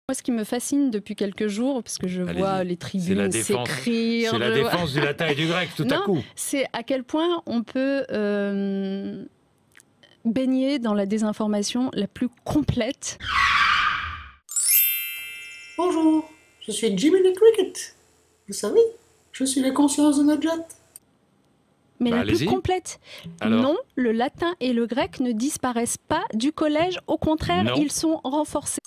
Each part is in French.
Moi, ce qui me fascine depuis quelques jours, parce que je vois les tribunes s'écrire... C'est la défense du latin et du grec, tout à coup. C'est à quel point on peut baigner dans la désinformation la plus complète. Bonjour, je suis Jiminy Cricket. Vous savez, je suis la conscience de Nadjat. Mais la plus complète. Alors, non, le latin et le grec ne disparaissent pas du collège. Au contraire, ils sont renforcés.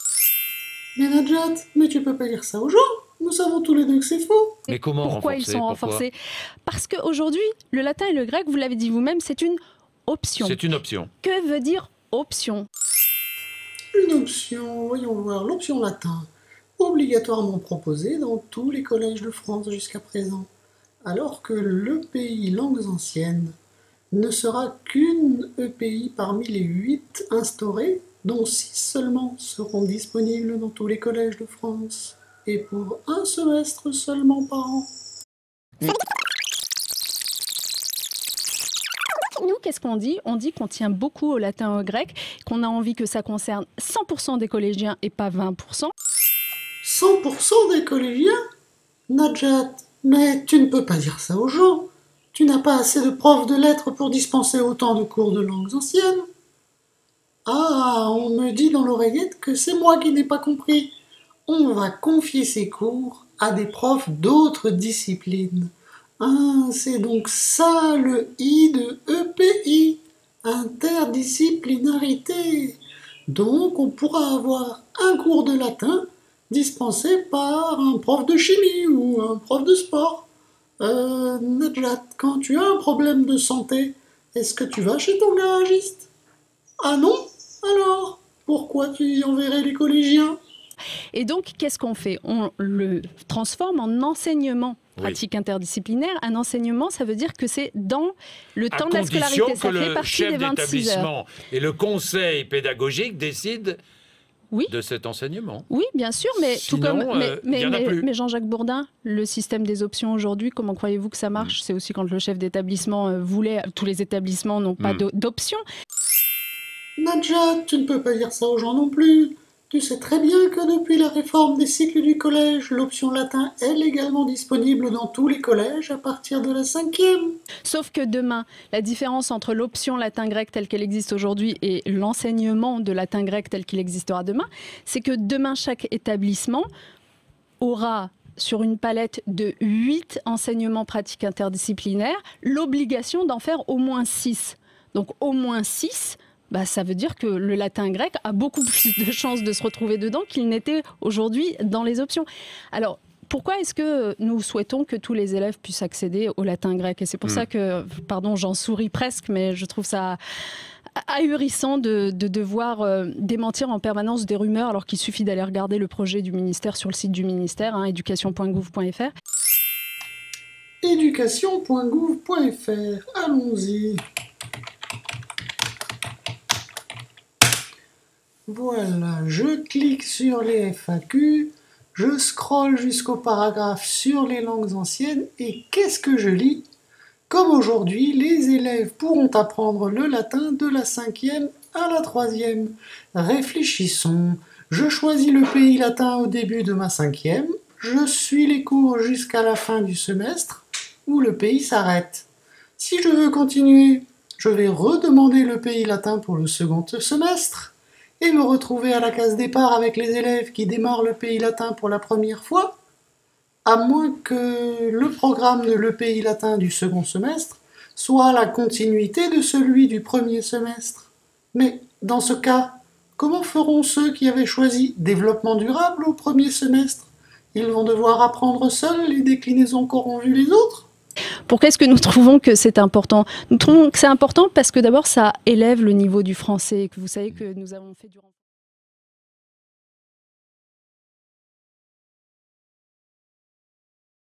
Mais Nadjat, mais tu peux pas dire ça aux gens. Nous savons tous les deux que c'est faux. Mais comment Pourquoi ils sont renforcés? Parce qu'aujourd'hui, le latin et le grec, vous l'avez dit vous-même, c'est une option. C'est une option. Que veut dire option? Une option, voyons voir, l'option latin, obligatoirement proposée dans tous les collèges de France jusqu'à présent, alors que l'EPI langues anciennes ne sera qu'une EPI parmi les 8 instaurées, dont 6 seulement seront disponibles dans tous les collèges de France, et pour un semestre seulement par an. Nous, qu'est-ce qu'on dit? On dit qu'on tient beaucoup au latin et au grec, qu'on a envie que ça concerne 100% des collégiens et pas 20%. 100% des collégiens? Nadjat, mais tu ne peux pas dire ça aux gens. Tu n'as pas assez de profs de lettres pour dispenser autant de cours de langues anciennes. Ah, on me dit dans l'oreillette que c'est moi qui n'ai pas compris. On va confier ces cours à des profs d'autres disciplines. Ah, c'est donc ça le I de EPI, interdisciplinarité. Donc on pourra avoir un cours de latin dispensé par un prof de chimie ou un prof de sport. Nadjat, quand tu as un problème de santé, est-ce que tu vas chez ton garagiste? Ah non? Alors, pourquoi tu y enverrais les collégiens? Et donc, qu'est-ce qu'on fait? On le transforme en enseignement pratique interdisciplinaire. Un enseignement, ça veut dire que c'est dans le temps de la scolarité. Ça fait partie des 26 heures. Et le conseil pédagogique décide de cet enseignement. Oui, bien sûr, mais sinon, mais Jean-Jacques Bourdin, le système des options aujourd'hui, comment croyez-vous que ça marche? C'est aussi quand le chef d'établissement voulait, tous les établissements n'ont pas d'options. Nadjat, tu ne peux pas dire ça aux gens non plus. Tu sais très bien que depuis la réforme des cycles du collège, l'option latin est légalement disponible dans tous les collèges à partir de la 5e. Sauf que demain, la différence entre l'option latin-grec telle qu'elle existe aujourd'hui et l'enseignement de latin-grec tel qu'il existera demain, c'est que demain, chaque établissement aura, sur une palette de 8 enseignements pratiques interdisciplinaires, l'obligation d'en faire au moins 6. Donc au moins 6, ça veut dire que le latin-grec a beaucoup plus de chances de se retrouver dedans qu'il n'était aujourd'hui dans les options. Alors, pourquoi est-ce que nous souhaitons que tous les élèves puissent accéder au latin-grec? Et c'est pour ça que, pardon, j'en souris presque, mais je trouve ça ahurissant de devoir démentir en permanence des rumeurs, alors qu'il suffit d'aller regarder le projet du ministère sur le site du ministère, éducation.gouv.fr. Éducation.gouv.fr, allons-y. Voilà, je clique sur les FAQ, je scrolle jusqu'au paragraphe sur les langues anciennes et qu'est-ce que je lis? Comme aujourd'hui, les élèves pourront apprendre le latin de la 5e à la 3e. Réfléchissons, je choisis le pays latin au début de ma 5e, je suis les cours jusqu'à la fin du semestre où le pays s'arrête. Si je veux continuer, je vais redemander le pays latin pour le second semestre et me retrouver à la case départ avec les élèves qui démarrent le pays latin pour la première fois, à moins que le programme de l'EPI latin du second semestre soit la continuité de celui du premier semestre. Mais dans ce cas, comment feront ceux qui avaient choisi développement durable au premier semestre? Ils vont devoir apprendre seuls les déclinaisons qu'auront vues les autres? Pourquoi est-ce que nous trouvons que c'est important? Nous trouvons que c'est important parce que d'abord, ça élève le niveau du français. Que vous savez que nous avons fait du